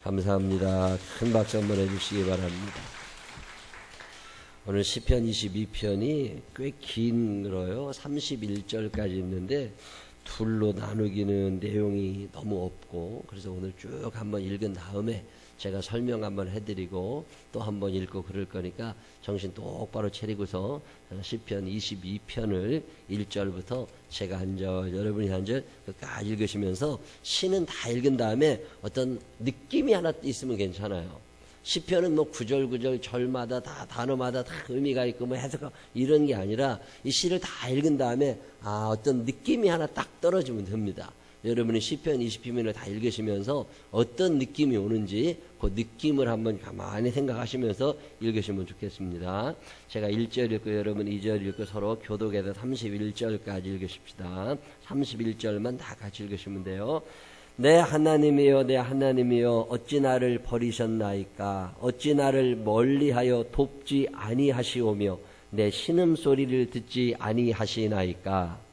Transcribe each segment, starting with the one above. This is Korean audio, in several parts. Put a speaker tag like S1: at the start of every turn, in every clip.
S1: 감사합니다. 큰 박수 한번 해주시기 바랍니다. 오늘 시편 22편이 꽤 길어요. 31절까지 있는데 둘로 나누기는 내용이 너무 없고, 그래서 오늘 쭉 한번 읽은 다음에 제가 설명 한번 해드리고 또 한번 읽고 그럴 거니까 정신 똑바로 차리고서 시편 22편을 1절부터 제가 한 절, 여러분이 한 절 끝까지 읽으시면서 시는 다 읽은 다음에 어떤 느낌이 하나 있으면 괜찮아요. 시편은 뭐 구절 절마다 다 단어마다 다 의미가 있고 뭐 해석 이런 게 아니라 이 시를 다 읽은 다음에 어떤 느낌이 하나 딱 떨어지면 됩니다. 여러분이 시편 20편을 다 읽으시면서 어떤 느낌이 오는지 그 느낌을 한번 가만히 생각하시면서 읽으시면 좋겠습니다. 제가 1절 읽고 여러분 2절 읽고 서로 교독해서 31절까지 읽으십시다. 31절만 다 같이 읽으시면 돼요. 내 하나님이여 내 하나님이여 어찌 나를 버리셨나이까. 어찌 나를 멀리하여 돕지 아니하시오며 내 신음소리를 듣지 아니하시나이까.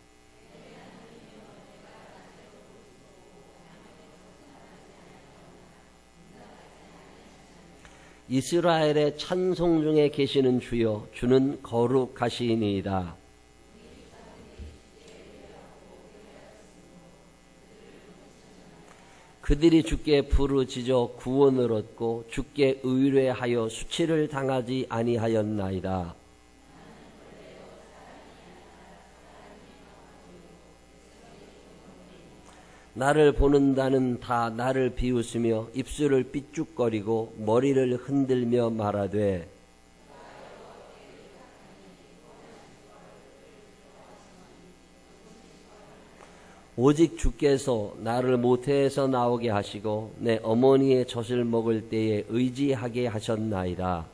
S1: 이스라엘의 찬송 중에 계시는 주여 주는 거룩하시니이다. 그들이 주께 부르짖어 구원을 얻고 주께 의뢰하여 수치를 당하지 아니하였나이다. 나를 보는 자는 다 나를 비웃으며 입술을 삐죽거리고 머리를 흔들며 말하되 오직 주께서 나를 모태에서 나오게 하시고 내 어머니의 젖을 먹을 때에 의지하게 하셨나이다.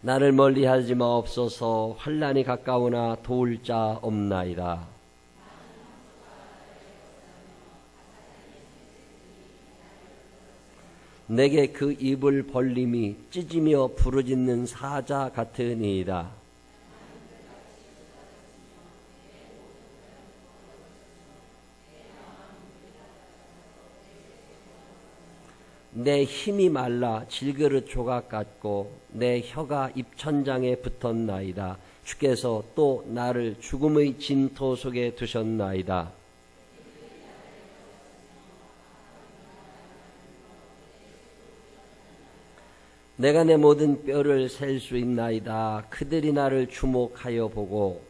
S1: 나를 멀리하지 마옵소서. 환난이 가까우나 도울 자 없나이다. 내게 그 입을 벌림이 찢으며 부르짖는 사자 같으니이다. 내 힘이 말라 질그릇 조각 같고 내 혀가 입천장에 붙었나이다. 주께서 또 나를 죽음의 진토 속에 두셨나이다. 내가 내 모든 뼈를 셀 수 있나이다. 그들이 나를 주목하여 보고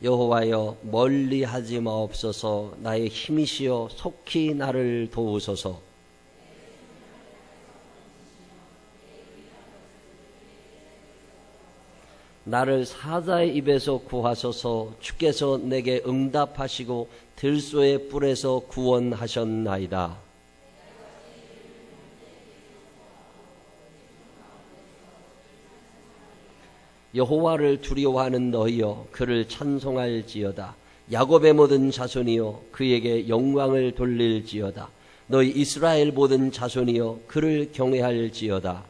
S1: 여호와여 멀리하지 마옵소서. 나의 힘이시여 속히 나를 도우소서. 나를 사자의 입에서 구하소서. 주께서 내게 응답하시고 들소의 뿔에서 구원하셨나이다. 여호와를 두려워하는 너희여 그를 찬송할지어다. 야곱의 모든 자손이여 그에게 영광을 돌릴지어다. 너희 이스라엘 모든 자손이여 그를 경외할지어다.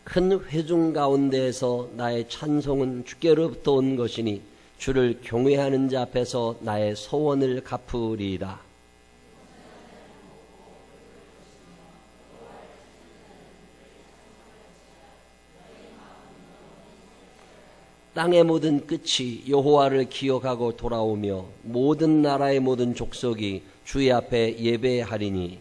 S1: 큰 회중 가운데에서 나의 찬송은 주께로부터 온 것이니 주를 경외하는 자 앞에서 나의 소원을 갚으리이다. 땅의 모든 끝이 여호와를 기억하고 돌아오며 모든 나라의 모든 족속이 주의 앞에 예배하리니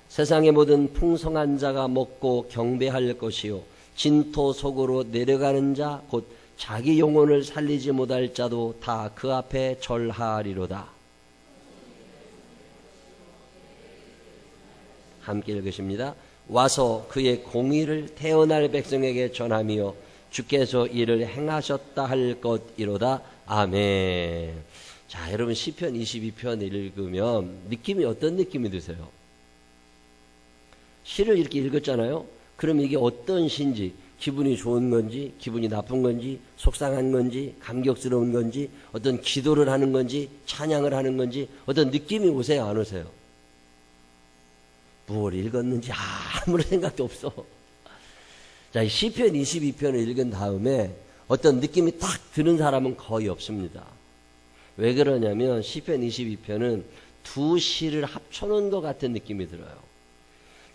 S1: 세상의 모든 풍성한 자가 먹고 경배할 것이요 진토 속으로 내려가는 자 곧 자기 영혼을 살리지 못할 자도 다 그 앞에 절하리로다. 함께 읽으십니다. 와서 그의 공의를 태어날 백성에게 전하며 주께서 이를 행하셨다 할 것이로다. 아멘. 자, 여러분 시편 22편 읽으면 느낌이 어떤 느낌이 드세요? 시를 이렇게 읽었잖아요. 그럼 이게 어떤 시인지 기분이 좋은 건지, 기분이 나쁜 건지, 속상한 건지, 감격스러운 건지, 어떤 기도를 하는 건지, 찬양을 하는 건지, 어떤 느낌이 오세요, 안 오세요? 뭘 읽었는지 아무런 생각도 없어. 자, 시편 22편을 읽은 다음에 어떤 느낌이 딱 드는 사람은 거의 없습니다. 왜 그러냐면 시편 22편은 두 시를 합쳐놓은 것 같은 느낌이 들어요.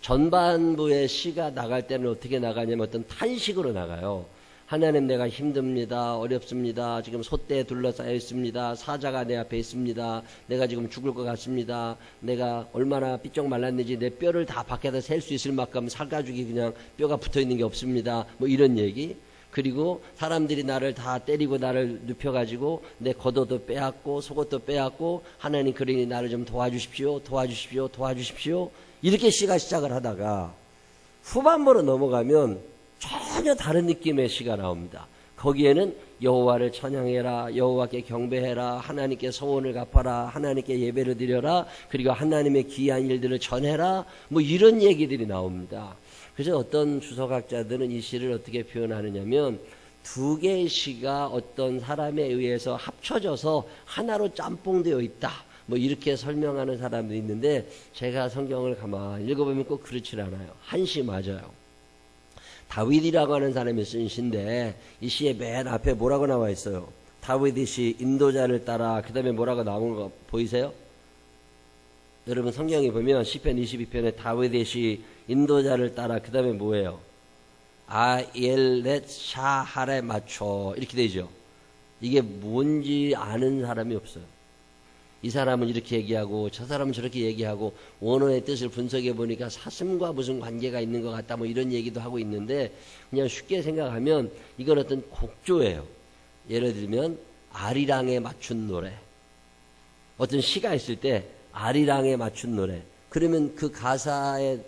S1: 전반부의 시가 나갈 때는 어떻게 나가냐면 어떤 탄식으로 나가요. 하나님, 내가 힘듭니다. 어렵습니다. 지금 솥대에 둘러싸여 있습니다. 사자가 내 앞에 있습니다. 내가 지금 죽을 것 같습니다. 내가 얼마나 삐쩍 말랐는지 내 뼈를 다 밖에다 셀 수 있을 만큼 살가죽이 그냥 뼈가 붙어있는 게 없습니다. 뭐 이런 얘기. 그리고 사람들이 나를 다 때리고 나를 눕혀가지고 내 겉옷도 빼앗고 속옷도 빼앗고 하나님, 그러니 나를 좀 도와주십시오. 도와주십시오. 도와주십시오. 이렇게 시가 시작을 하다가 후반부로 넘어가면 전혀 다른 느낌의 시가 나옵니다. 거기에는 여호와를 찬양해라, 여호와께 경배해라, 하나님께 소원을 갚아라, 하나님께 예배를 드려라, 그리고 하나님의 귀한 일들을 전해라, 뭐 이런 얘기들이 나옵니다. 그래서 어떤 주석학자들은 이 시를 어떻게 표현하느냐면 두 개의 시가 어떤 사람에 의해서 합쳐져서 하나로 짬뽕되어 있다, 뭐 이렇게 설명하는 사람도 있는데, 제가 성경을 가만히 읽어보면 꼭 그렇지 않아요. 한 시 맞아요. 다윗이라고 하는 사람이 쓴 시인데 이 시의 맨 앞에 뭐라고 나와 있어요? 다윗이 시 인도자를 따라, 그 다음에 뭐라고 나온 거 보이세요? 여러분 성경에 보면 시편 22편에 다윗의 시 인도자를 따라, 그 다음에 뭐예요? 아엘렛 샤할에 맞춰, 이렇게 되죠. 이게 뭔지 아는 사람이 없어요. 이 사람은 이렇게 얘기하고 저 사람은 저렇게 얘기하고 원어의 뜻을 분석해 보니까 사슴과 무슨 관계가 있는 것 같다, 뭐 이런 얘기도 하고 있는데, 그냥 쉽게 생각하면 이건 어떤 곡조예요. 예를 들면 아리랑에 맞춘 노래, 어떤 시가 있을 때 아리랑에 맞춘 노래, 그러면 그 가사를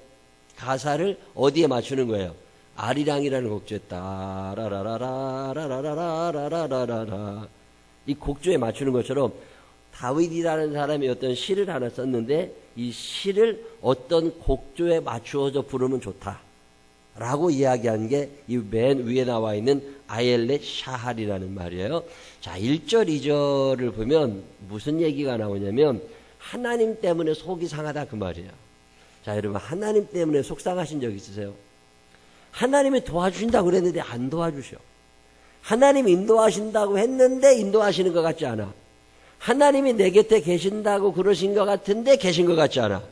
S1: 어디에 맞추는 거예요? 아리랑이라는 곡조에 따라라라라라라라라라라라라, 이 곡조에 맞추는 것처럼 다윗이라는 사람이 어떤 시를 하나 썼는데 이 시를 어떤 곡조에 맞추어서 부르면 좋다라고 이야기한 게 이 맨 위에 나와 있는 아엘렛 샤할이라는 말이에요. 자, 1절 2절을 보면 무슨 얘기가 나오냐면 하나님 때문에 속이 상하다, 그 말이에요. 자, 여러분 하나님 때문에 속상하신 적 있으세요? 하나님이 도와주신다고 그랬는데 안 도와주셔. 하나님이 인도하신다고 했는데 인도하시는 것 같지 않아. 하나님이 내 곁에 계신다고 그러신 것 같은데 계신 것 같지 않아.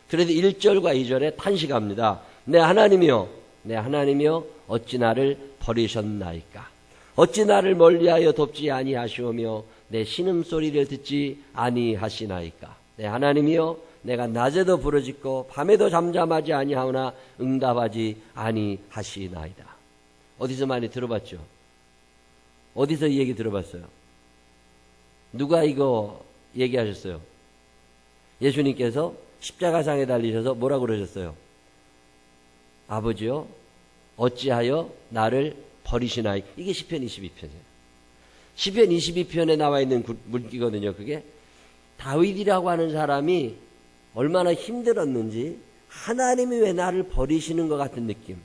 S1: 그래도 1절과 2절에 탄식합니다. 내 하나님이여, 내 하나님이여, 어찌 나를 버리셨나이까. 어찌 나를 멀리하여 돕지 아니하시오며 내 신음소리를 듣지 아니하시나이까. 내 하나님이여, 내가 낮에도 부르짖고 밤에도 잠잠하지 아니하오나 응답하지 아니하시나이다. 어디서 많이 들어봤죠? 어디서 이 얘기 들어봤어요? 누가 이거 얘기하셨어요? 예수님께서 십자가상에 달리셔서 뭐라고 그러셨어요? 아버지요, 어찌하여 나를 버리시나이. 이게 시편 22편이에요. 시편 22편에 나와 있는 문기거든요. 그게 다윗이라고 하는 사람이 얼마나 힘들었는지, 하나님이 왜 나를 버리시는 것 같은 느낌,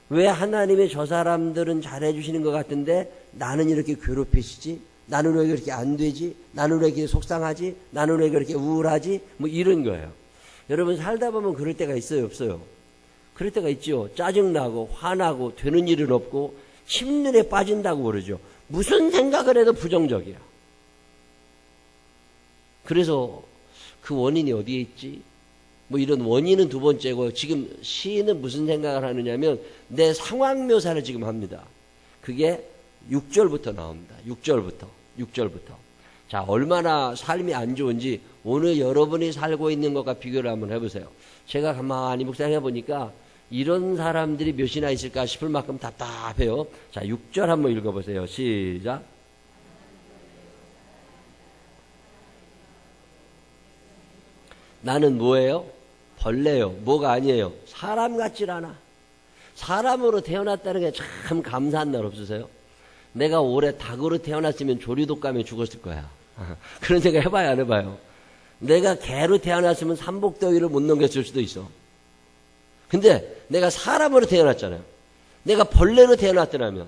S1: 왜 하나님이 저 사람들은 잘해주시는 것 같은데 나는 이렇게 괴롭히시지, 나는 왜 그렇게 안 되지, 나는 왜 이렇게 속상하지, 나는 왜 그렇게 우울하지, 뭐 이런 거예요. 여러분 살다 보면 그럴 때가 있어요, 없어요? 그럴 때가 있죠. 짜증나고 화나고 되는 일은 없고 침륜에 빠진다고 그러죠. 무슨 생각을 해도 부정적이야. 그래서 그 원인이 어디에 있지? 뭐 이런 원인은 두 번째고, 지금 시인은 무슨 생각을 하느냐면 내 상황 묘사를 지금 합니다. 그게 6절부터 나옵니다. 6절부터. 자, 얼마나 삶이 안 좋은지 오늘 여러분이 살고 있는 것과 비교를 한번 해보세요. 제가 가만히 묵상해 보니까 이런 사람들이 몇이나 있을까 싶을 만큼 답답해요. 자, 6절 한번 읽어보세요. 시작. 나는 뭐예요? 벌레요. 뭐가 아니에요? 사람 같질 않아. 사람으로 태어났다는 게 참 감사한 날 없으세요? 내가 올해 닭으로 태어났으면 조류독감에 죽었을 거야. 그런 생각 해봐요, 안 해봐요? 내가 개로 태어났으면 삼복더위를 못 넘겼을 수도 있어. 근데 내가 사람으로 태어났잖아요. 내가 벌레로 태어났더라면,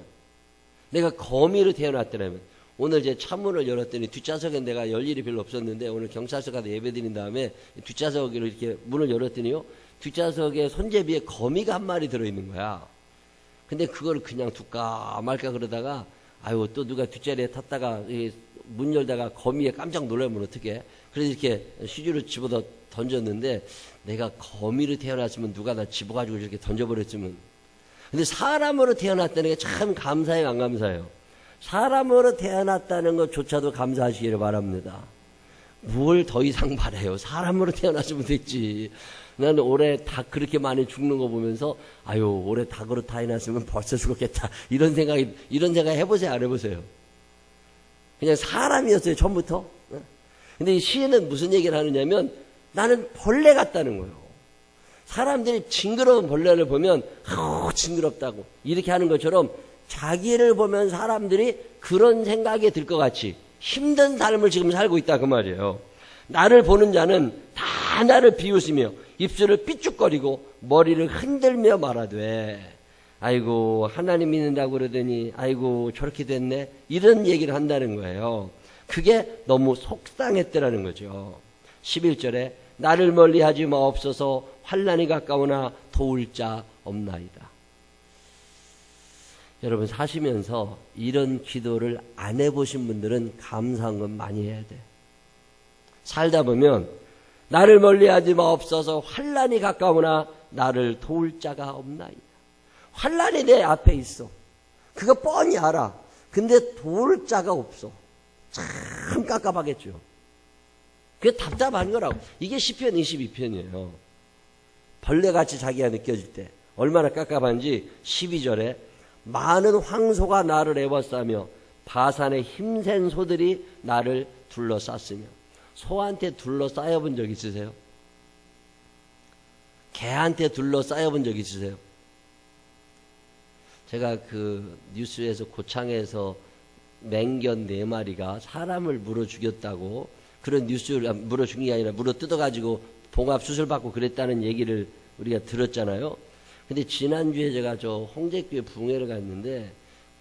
S1: 내가 거미로 태어났더라면, 오늘 제 차문을 열었더니 뒷좌석에 내가 열 일이 별로 없었는데 오늘 경찰서 가서 예배 드린 다음에 뒷좌석으로 이렇게 문을 열었더니요, 뒷좌석에 손잡이에 거미가 한 마리 들어있는 거야. 근데 그걸 그냥 둘까 말까 그러다가 아유 또 누가 뒷자리에 탔다가 문 열다가 거미에 깜짝 놀라면 어떡해. 그래서 이렇게 휴지로 집어서 던졌는데 내가 거미로 태어났으면 누가 나 집어가지고 이렇게 던져버렸으면. 근데 사람으로 태어났다는 게 참 감사해요, 안 감사해요? 사람으로 태어났다는 것조차도 감사하시기를 바랍니다. 뭘 더 이상 바라요? 사람으로 태어났으면 됐지. 나는 올해 닭 그렇게 많이 죽는 거 보면서 아유 올해 닭으로 태어났으면 벌써 죽었겠다 이런 생각 해보세요, 안 해보세요? 그냥 사람이었어요, 처음부터. 근데 이 시에는 무슨 얘기를 하느냐면 나는 벌레 같다는 거예요. 사람들이 징그러운 벌레를 보면 징그럽다고 이렇게 하는 것처럼 자기를 보면 사람들이 그런 생각이 들 것 같이 힘든 삶을 지금 살고 있다 그 말이에요. 나를 보는 자는 다 나를 비웃으며 입술을 삐죽거리고 머리를 흔들며 말하되 아이고 하나님 믿는다고 그러더니 아이고 저렇게 됐네 이런 얘기를 한다는 거예요. 그게 너무 속상했더라는 거죠. 11절에 나를 멀리하지 마옵소서 환난이 가까우나 도울 자 없나이다. 여러분 사시면서 이런 기도를 안 해보신 분들은 감사한 건 많이 해야 돼. 살다 보면 나를 멀리하지 마옵소서 환난이 가까우나 나를 도울 자가 없나이다. 환난이 내 앞에 있어. 그거 뻔히 알아. 근데 도울 자가 없어. 참 깝깝하겠죠. 그게 답답한 거라고. 이게 시편 22편이에요. 벌레같이 자기가 느껴질 때 얼마나 깝깝한지 12절에 많은 황소가 나를 애워싸며 바산의 힘센 소들이 나를 둘러쌌으며. 소한테 둘러싸여 본 적 있으세요? 개한테 둘러싸여 본 적 있으세요? 제가 그 뉴스에서 고창에서 맹견 4마리가 사람을 물어 죽였다고 그런 뉴스를 물어 죽인 게 아니라 물어 뜯어가지고 봉합 수술 받고 그랬다는 얘기를 우리가 들었잖아요. 근데 지난주에 제가 저 홍제교회 붕회를 갔는데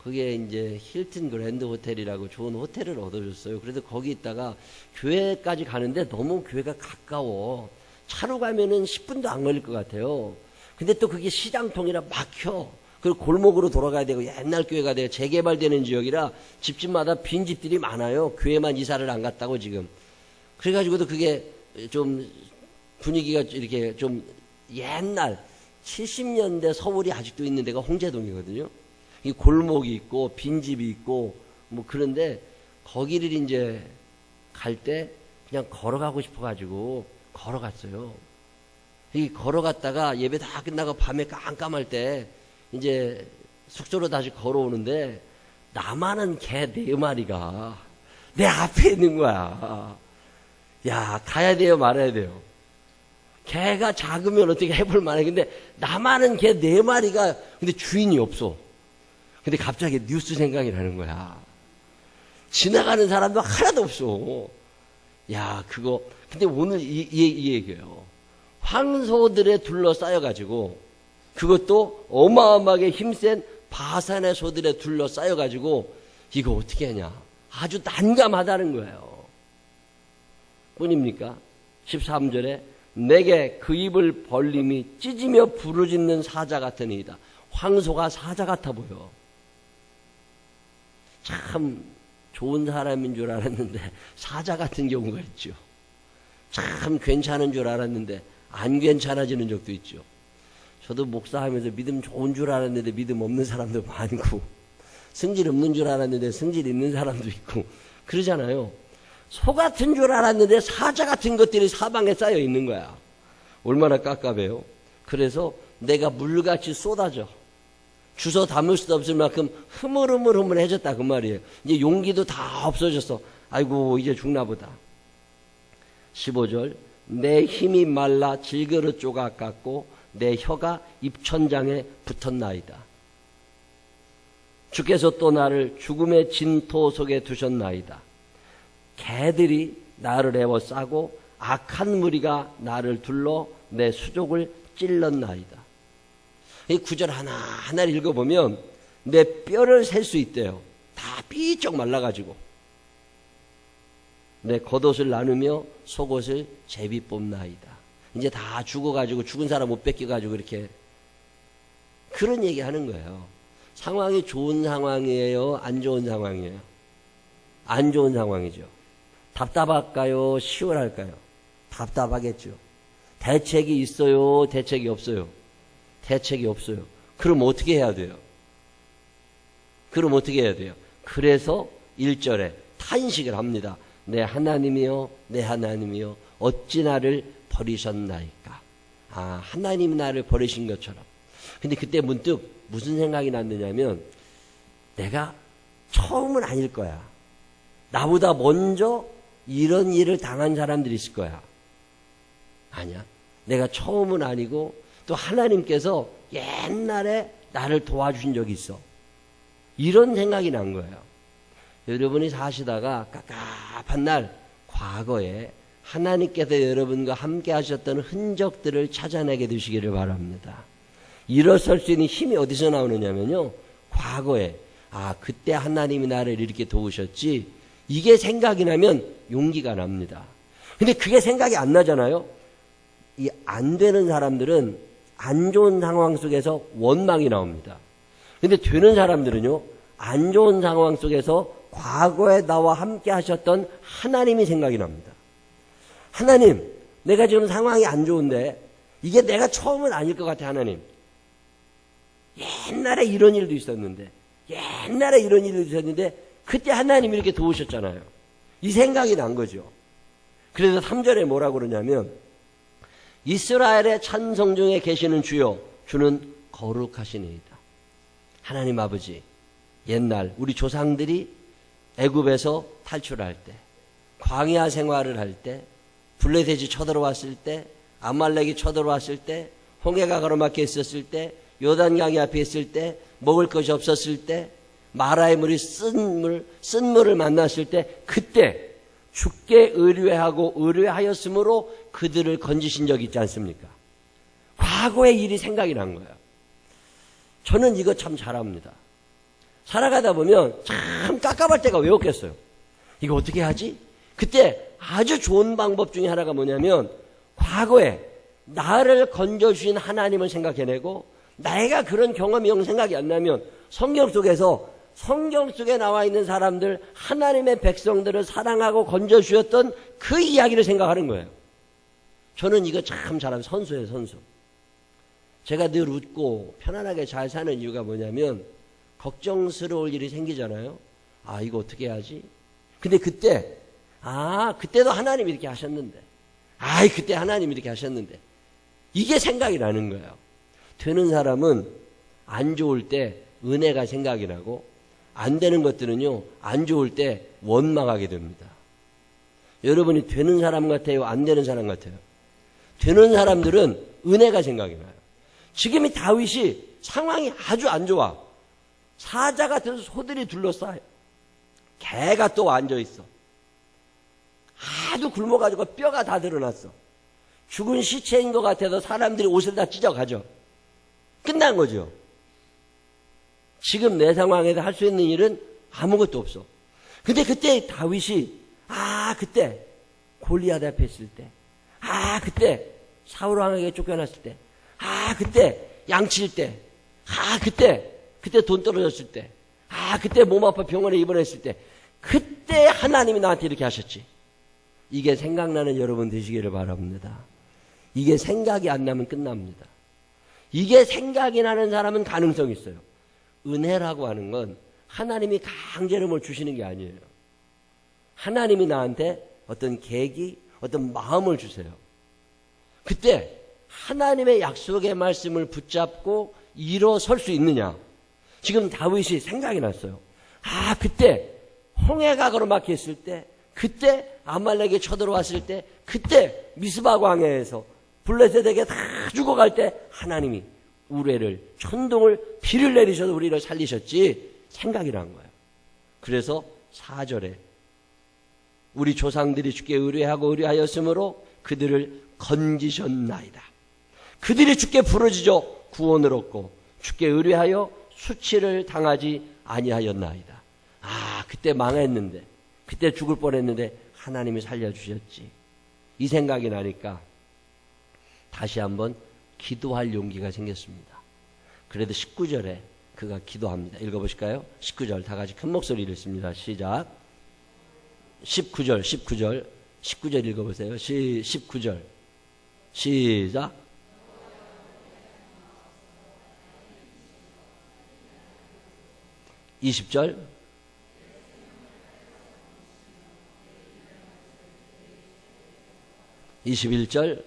S1: 그게 이제 힐튼 그랜드 호텔이라고 좋은 호텔을 얻어줬어요. 그래서 거기 있다가 교회까지 가는데 너무 교회가 가까워. 차로 가면은 10분도 안 걸릴 것 같아요. 근데 또 그게 시장통이라 막혀. 그리고 골목으로 돌아가야 되고 옛날 교회가 돼요. 재개발되는 지역이라 집집마다 빈 집들이 많아요. 교회만 이사를 안 갔다고 지금. 그래가지고도 그게 좀 분위기가 이렇게 좀 옛날 70년대 서울이 아직도 있는 데가 홍제동이거든요. 이 골목이 있고 빈집이 있고 뭐 그런데 거기를 이제 갈 때 그냥 걸어가고 싶어가지고 걸어갔어요. 이 걸어갔다가 예배 다 끝나고 밤에 깜깜할 때 이제 숙소로 다시 걸어오는데 나만한 개 4마리가 내 앞에 있는 거야. 야, 가야 돼요, 말아야 돼요? 개가 작으면 어떻게 해볼 만해. 근데 나만한 개 4마리가 근데 주인이 없어. 근데 갑자기 뉴스 생각이 나는 거야. 지나가는 사람도 하나도 없어. 야, 그거 근데 오늘 이 얘기예요. 황소들에 둘러싸여가지고 그것도 어마어마하게 힘센 바산의 소들에 둘러싸여가지고 이거 어떻게 하냐. 아주 난감하다는 거예요. 뿐입니까? 13절에 내게 그 입을 벌림이 찢으며 부르짖는 사자 같으니이다. 황소가 사자 같아 보여. 참 좋은 사람인 줄 알았는데 사자 같은 경우가 있죠. 참 괜찮은 줄 알았는데 안 괜찮아지는 적도 있죠. 저도 목사하면서 믿음 좋은 줄 알았는데 믿음 없는 사람도 많고 성질 없는 줄 알았는데 성질 있는 사람도 있고 그러잖아요. 소 같은 줄 알았는데 사자 같은 것들이 사방에 쌓여 있는 거야. 얼마나 깝깝해요. 그래서 내가 물같이 쏟아져. 주워 담을 수도 없을 만큼 흐물흐물해졌다 그 말이에요. 이제 용기도 다 없어졌어. 아이고 이제 죽나 보다. 15절 내 힘이 말라 질그릇 조각 같고 내 혀가 입천장에 붙었나이다. 주께서 또 나를 죽음의 진토 속에 두셨나이다. 개들이 나를 애워싸고 악한 무리가 나를 둘러 내 수족을 찔렀나이다. 이 구절 하나하나를 읽어보면 내 뼈를 셀 수 있대요. 다 삐쩍 말라가지고. 내 겉옷을 나누며 속옷을 제비 뽑나이다. 이제 다 죽어가지고 죽은 사람 못 뺏겨가지고 이렇게 그런 얘기 하는 거예요. 상황이 좋은 상황이에요? 안 좋은 상황이에요? 안 좋은 상황이죠. 답답할까요? 시원할까요? 답답하겠죠. 대책이 있어요? 대책이 없어요? 대책이 없어요. 그럼 어떻게 해야 돼요? 그래서 1절에 탄식을 합니다. 내 하나님이여, 내 하나님이여, 어찌 나를 버리셨나이까. 아, 하나님이 나를 버리신 것처럼. 근데 그때 문득 무슨 생각이 났느냐면, 내가 처음은 아닐 거야. 나보다 먼저 이런 일을 당한 사람들이 있을 거야. 아니야. 내가 처음은 아니고 또 하나님께서 옛날에 나를 도와준 적이 있어. 이런 생각이 난 거예요. 여러분이 사시다가 깝깝한 날 과거에 하나님께서 여러분과 함께 하셨던 흔적들을 찾아내게 되시기를 바랍니다. 일어설 수 있는 힘이 어디서 나오느냐면요, 과거에 그때 하나님이 나를 이렇게 도우셨지, 이게 생각이 나면 용기가 납니다. 근데 그게 생각이 안 나잖아요. 이 안 되는 사람들은 안 좋은 상황 속에서 원망이 나옵니다. 근데 되는 사람들은요, 안 좋은 상황 속에서 과거에 나와 함께 하셨던 하나님이 생각이 납니다. 하나님, 내가 지금 상황이 안 좋은데 이게 내가 처음은 아닐 것 같아. 하나님, 옛날에 이런 일도 있었는데 그때 하나님이 이렇게 도우셨잖아요. 이 생각이 난 거죠. 그래서 3절에 뭐라고 그러냐면, 이스라엘의 찬송 중에 계시는 주여, 주는 거룩하시니이다. 하나님 아버지, 옛날 우리 조상들이 애굽에서 탈출할 때, 광야 생활을 할 때, 블레셋이 쳐들어왔을 때, 아말렉이 쳐들어왔을 때, 홍해가 가로막혀 있었을 때, 요단강이 앞에 있을 때, 먹을 것이 없었을 때, 마라의 물이 쓴 물을 만났을 때, 그때 주께 의뢰하였으므로 그들을 건지신 적이 있지 않습니까? 과거의 일이 생각이 난 거예요. 저는 이거 참 잘합니다. 살아가다 보면 참 깝깝할 때가 왜 없겠어요? 이거 어떻게 하지? 그때 아주 좋은 방법 중에 하나가 뭐냐면, 과거에 나를 건져주신 하나님을 생각해내고, 내가 그런 경험이 생각이 안 나면 성경 속에 나와 있는 사람들, 하나님의 백성들을 사랑하고 건져주셨던 그 이야기를 생각하는 거예요. 저는 이거 참 잘하는 선수예요, 선수. 제가 늘 웃고 편안하게 잘 사는 이유가 뭐냐면, 걱정스러울 일이 생기잖아요. 이거 어떻게 해야지? 근데 그때도 하나님이 이렇게 하셨는데, 그때 하나님이 이렇게 하셨는데, 이게 생각이 나는 거예요. 되는 사람은 안 좋을 때 은혜가 생각이 나고, 안 되는 것들은요, 안 좋을 때 원망하게 됩니다. 여러분이 되는 사람 같아요? 안 되는 사람 같아요? 되는 사람들은 은혜가 생각이 나요. 지금 이 다윗이 상황이 아주 안 좋아. 사자 같은 소들이 둘러싸요. 개가 또 앉아있어. 하도 굶어가지고 뼈가 다 드러났어. 죽은 시체인 것 같아서 사람들이 옷을 다 찢어가죠. 끝난 거죠. 지금 내 상황에서 할 수 있는 일은 아무것도 없어. 근데 그때 다윗이 그때 골리앗 앞에 있을 때, 그때 사울 왕에게 쫓겨났을 때, 그때 양칠 때, 그때 돈 떨어졌을 때, 그때 몸 아파 병원에 입원했을 때, 그때 하나님이 나한테 이렇게 하셨지. 이게 생각나는 여러분 되시기를 바랍니다. 이게 생각이 안 나면 끝납니다. 이게 생각이 나는 사람은 가능성이 있어요. 은혜라고 하는 건 하나님이 강제로 뭘 주시는 게 아니에요. 하나님이 나한테 어떤 계기, 어떤 마음을 주세요. 그때 하나님의 약속의 말씀을 붙잡고 일어설 수 있느냐. 지금 다윗이 생각이 났어요. 그때 홍해가 가로막혀 있을 때, 그때 아말렉이 쳐들어왔을 때, 그때 미스바 광야에서 블레셋에게 다 죽어갈 때 하나님이 우레를, 천둥을, 비를 내리셔서 우리를 살리셨지. 생각이 난 거예요. 그래서 4절에 우리 조상들이 주께 의뢰하였으므로 그들을 건지셨나이다. 그들이 주께 부르짖어 구원을 얻고 주께 의뢰하여 수치를 당하지 아니하였나이다. 아, 그때 망했는데, 그때 죽을 뻔했는데 하나님이 살려주셨지. 이 생각이 나니까 다시 한번 기도할 용기가 생겼습니다. 그래도 19절에 그가 기도합니다. 읽어보실까요? 19절 다 같이 큰 목소리를 읽습니다. 시작. 19절 읽어보세요. 19절 시작. 20절. (21절)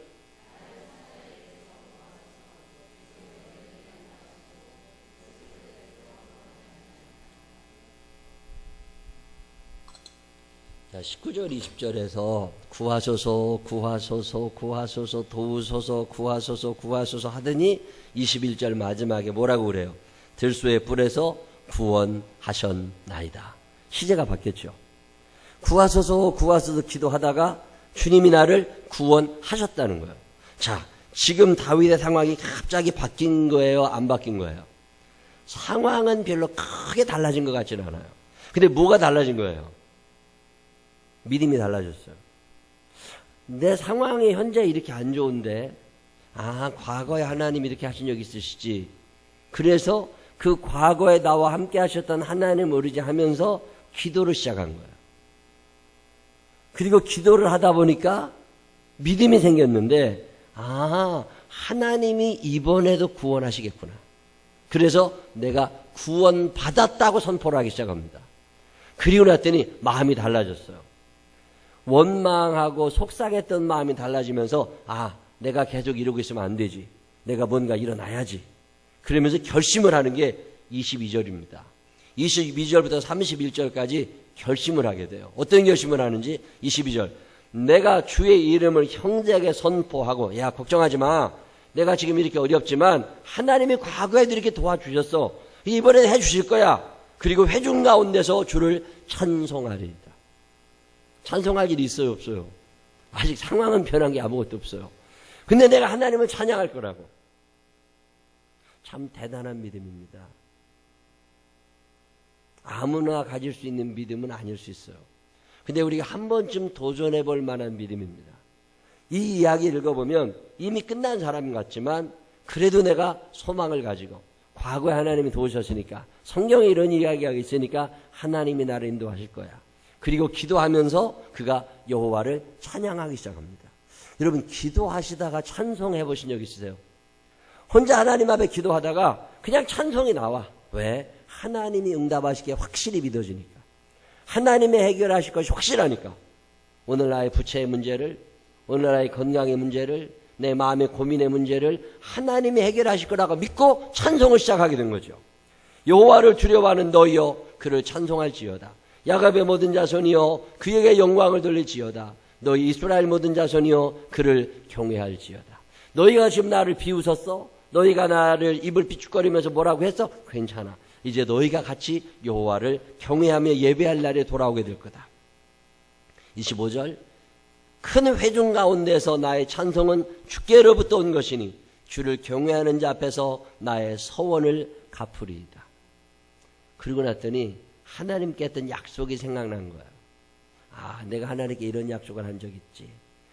S1: 자, 19절 20절에서 구하소서 구하소서 구하소서 도우소서 구하소서 구하소서 하더니 21절 마지막에 뭐라고 그래요? 들소의 뿔에서 구원하셨나이다. 시제가 바뀌었죠. 구하소서 구하소서 기도하다가 주님이 나를 구원하셨다는 거예요. 자, 지금 다윗의 상황이 갑자기 바뀐 거예요? 안 바뀐 거예요? 상황은 별로 크게 달라진 것 같지는 않아요. 근데 뭐가 달라진 거예요? 믿음이 달라졌어요. 내 상황이 현재 이렇게 안 좋은데, 아, 과거에 하나님이 이렇게 하신 적 있으시지. 그래서 그 과거에 나와 함께 하셨던 하나님을 의지하면서 기도를 시작한 거예요. 그리고 기도를 하다 보니까 믿음이 생겼는데, 아, 하나님이 이번에도 구원하시겠구나. 그래서 내가 구원받았다고 선포를 하기 시작합니다. 그리고 났더니 마음이 달라졌어요. 원망하고 속상했던 마음이 달라지면서, 아, 내가 계속 이러고 있으면 안 되지. 내가 뭔가 일어나야지. 그러면서 결심을 하는 게 22절입니다. 22절부터 31절까지 결심을 하게 돼요. 어떤 결심을 하는지 22절. 내가 주의 이름을 형제에게 선포하고, 야, 걱정하지 마. 내가 지금 이렇게 어렵지만 하나님이 과거에도 이렇게 도와주셨어. 이번에 해주실 거야. 그리고 회중 가운데서 주를 찬송하리이다. 찬송할 일이 있어요, 없어요? 아직 상황은 변한 게 아무것도 없어요. 근데 내가 하나님을 찬양할 거라고. 참 대단한 믿음입니다. 아무나 가질 수 있는 믿음은 아닐 수 있어요. 근데 우리가 한 번쯤 도전해 볼 만한 믿음입니다. 이 이야기 읽어보면 이미 끝난 사람 같지만 그래도 내가 소망을 가지고 과거에 하나님이 도우셨으니까, 성경에 이런 이야기가 있으니까 하나님이 나를 인도하실 거야. 그리고 기도하면서 그가 여호와를 찬양하기 시작합니다. 여러분, 기도하시다가 찬송해 보신 적 있으세요? 혼자 하나님 앞에 기도하다가 그냥 찬송이 나와. 왜? 하나님이 응답하시기에 확실히 믿어지니까. 하나님이 해결하실 것이 확실하니까. 오늘 나의 부채의 문제를, 오늘 나의 건강의 문제를, 내 마음의 고민의 문제를 하나님이 해결하실 거라고 믿고 찬송을 시작하게 된 거죠. 여호와를 두려워하는 너희여 그를 찬송할지어다. 야곱의 모든 자손이여 그에게 영광을 돌릴지어다. 너희 이스라엘 모든 자손이여 그를 경외할지어다. 너희가 지금 나를 비웃었어? 너희가 나를 입을 삐죽거리면서 뭐라고 했어? 괜찮아. 이제 너희가 같이 여호와를 경외하며 예배할 날에 돌아오게 될 거다. 25절. 큰 회중 가운데서 나의 찬송은 주께로부터 온 것이니 주를 경외하는 자 앞에서 나의 서원을 갚으리이다. 그러고 났더니 하나님께 했던 약속이 생각난 거야. 아, 내가 하나님께 이런 약속을 한 적 있지.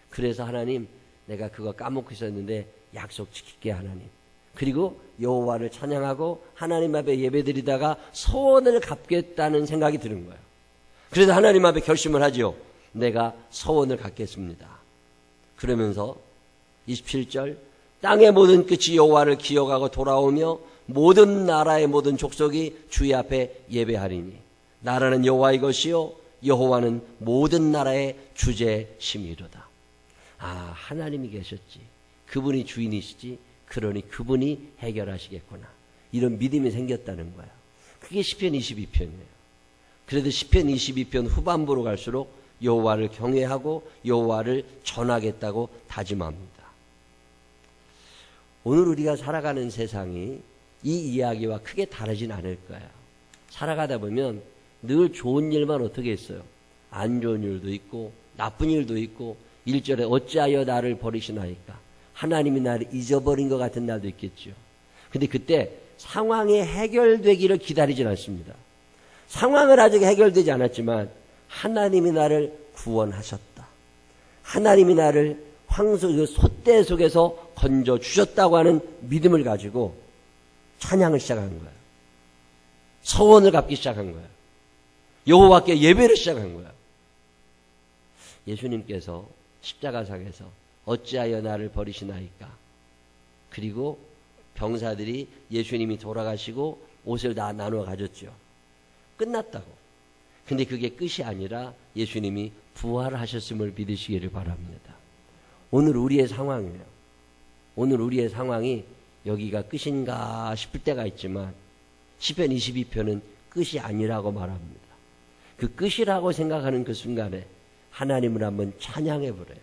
S1: 그래서 하나님, 내가 그거 까먹고 있었는데 약속 지킬게 하나님. 그리고 여호와를 찬양하고 하나님 앞에 예배드리다가 서원을 갚겠다는 생각이 드는 거예요. 그래서 하나님 앞에 결심을 하죠. 내가 서원을 갚겠습니다. 그러면서 27절. 땅의 모든 끝이 여호와를 기억하고 돌아오며 모든 나라의 모든 족속이 주의 앞에 예배하리니 나라는 여호와의 것이요 여호와는 모든 나라의 주제심이로다. 아, 하나님이 계셨지. 그분이 주인이시지. 그러니 그분이 해결하시겠구나. 이런 믿음이 생겼다는 거야. 그게 시편 22편이에요. 그래도 시편 22편 후반부로 갈수록 여호와를 경외하고 여호와를 전하겠다고 다짐합니다. 오늘 우리가 살아가는 세상이 이 이야기와 크게 다르진 않을 거예요. 살아가다 보면 늘 좋은 일만 어떻게 했어요? 안 좋은 일도 있고 나쁜 일도 있고 1절에 어찌하여 나를 버리시나이까? 하나님이 나를 잊어버린 것 같은 날도 있겠죠. 근데 그때 상황이 해결되기를 기다리진 않습니다. 상황은 아직 해결되지 않았지만 하나님이 나를 구원하셨다. 하나님이 나를 황소 솥대 속에서 건져 주셨다고 하는 믿음을 가지고 찬양을 시작한 거예요. 서원을 갚기 시작한 거예요. 여호와께 예배를 시작한 거예요. 예수님께서 십자가상에서 어찌하여 나를 버리시나이까. 그리고 병사들이 예수님이 돌아가시고 옷을 다 나누어 가졌죠. 끝났다고. 근데 그게 끝이 아니라 예수님이 부활하셨음을 믿으시기를 바랍니다. 오늘 우리의 상황이에요. 오늘 우리의 상황이 여기가 끝인가 싶을 때가 있지만 시편 22편은 끝이 아니라고 말합니다. 그 끝이라고 생각하는 그 순간에 하나님을 한번 찬양해 보래요.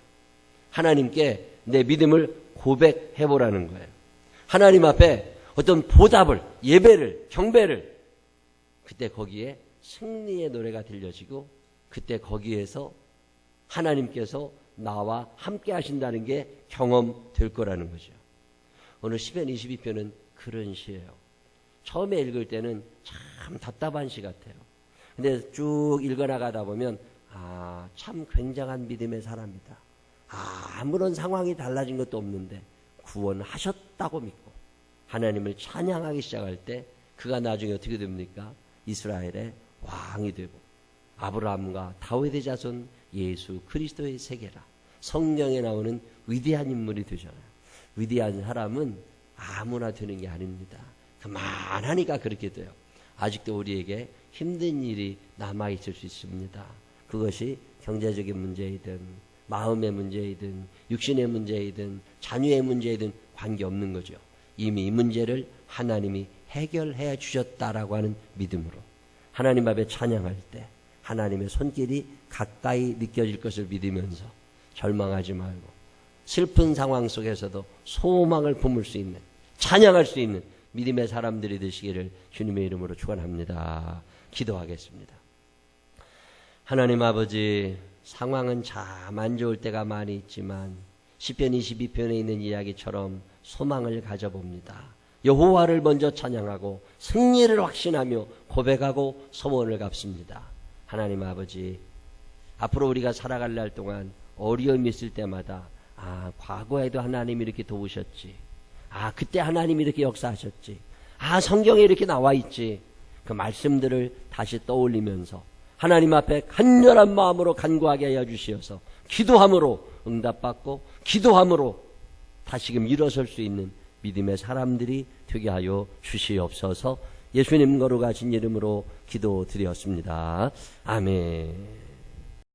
S1: 하나님께 내 믿음을 고백해 보라는 거예요. 하나님 앞에 어떤 보답을, 예배를, 경배를, 그때 거기에 승리의 노래가 들려지고 그때 거기에서 하나님께서 나와 함께 하신다는 게 경험될 거라는 거죠. 오늘 시편 22편은 그런 시예요. 처음에 읽을 때는 참 답답한 시 같아요. 근데 쭉 읽어나가다 보면 참 굉장한 믿음의 사람이다. 아무런 상황이 달라진 것도 없는데 구원하셨다고 믿고 하나님을 찬양하기 시작할 때 그가 나중에 어떻게 됩니까? 이스라엘의 왕이 되고 아브라함과 다윗의 자손 예수 그리스도의 세계라. 성경에 나오는 위대한 인물이 되잖아요. 위대한 사람은 아무나 되는 게 아닙니다. 그만하니까 그렇게 돼요. 아직도 우리에게 힘든 일이 남아있을 수 있습니다. 그것이 경제적인 문제이든 마음의 문제이든 육신의 문제이든 자녀의 문제이든 관계없는 거죠. 이미 이 문제를 하나님이 해결해 주셨다라고 하는 믿음으로 하나님 앞에 찬양할 때 하나님의 손길이 가까이 느껴질 것을 믿으면서 절망하지 말고 슬픈 상황 속에서도 소망을 품을 수 있는 찬양할 수 있는 믿음의 사람들이 되시기를 주님의 이름으로 축원합니다. 기도하겠습니다. 하나님 아버지, 상황은 참 안 좋을 때가 많이 있지만 시편 22편에 있는 이야기처럼 소망을 가져봅니다. 여호와를 먼저 찬양하고 승리를 확신하며 고백하고 소원을 갚습니다. 하나님 아버지, 앞으로 우리가 살아갈 날 동안 어려움이 있을 때마다 과거에도 하나님이 이렇게 도우셨지. 그때 하나님이 이렇게 역사하셨지. 성경에 이렇게 나와 있지. 그 말씀들을 다시 떠올리면서 하나님 앞에 간절한 마음으로 간구하게 하여 주시어서 기도함으로 응답받고 기도함으로 다시금 일어설 수 있는 믿음의 사람들이 되게 하여 주시옵소서. 예수님 거룩하신 이름으로 기도드렸습니다. 아멘.